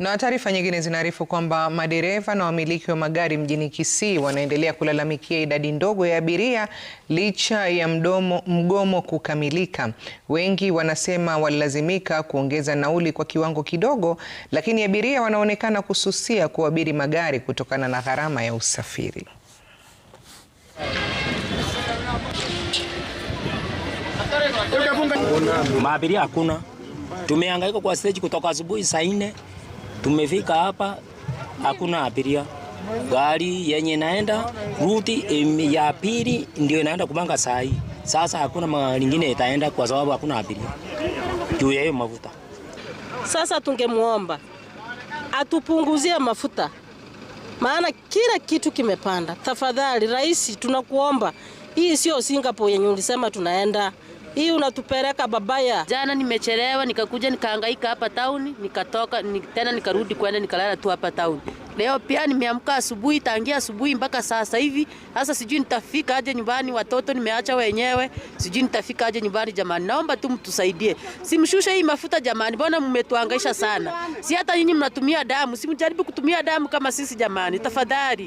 Na taarifa nyingine zinaarifu kwamba madereva na wamiliki wa magari mjini Kisii wanaendelea kulalamikia idadi ndogo ya abiria licha ya mgomo kukamilika. Wengi wanasema walilazimika kuongeza nauli kwa kiwango kidogo, lakini abiria wanaonekana kususia kuabiri magari kutokana na gharama ya usafiri. Maabiria hakuna. Tumehangaika kwa stage kutoka asubuhi saa 4. Tumefika hapa hakuna abiria. Gari yenye naenda ruti ya pili ndio inaenda Kumanga saa hii. Sasa hakuna magari mengine itaenda kwa sababu hakuna abiria. Juu ya hiyo mafuta. Sasa tungemuomba atupunguzie mafuta. Maana kila kitu kimepanda. Tafadhali rais, tunakuomba. Hii sio Singapore yenye ulisema tunaenda. Hii unatupeleka babaya. Jana nimechelewa nikakuja nikahangaika hapa town, nikatoka tena nikarudi kwenda nikalala tu hapa town. Leo pia nimeamka asubuhi, tangia asubuhi mpaka sasa hivi. Sasa sijui nitafika aje nyumbani, watoto nimeacha wenyewe. Sijui nitafika aje nyumbani jamani. Naomba tu mtusaidie. Simshushe hii mafuta jamani. Mbona mmetuhangaisha sana? Si hata nyinyi mnatumia damu, simjaribu kutumia damu kama sisi jamani. Tafadhali.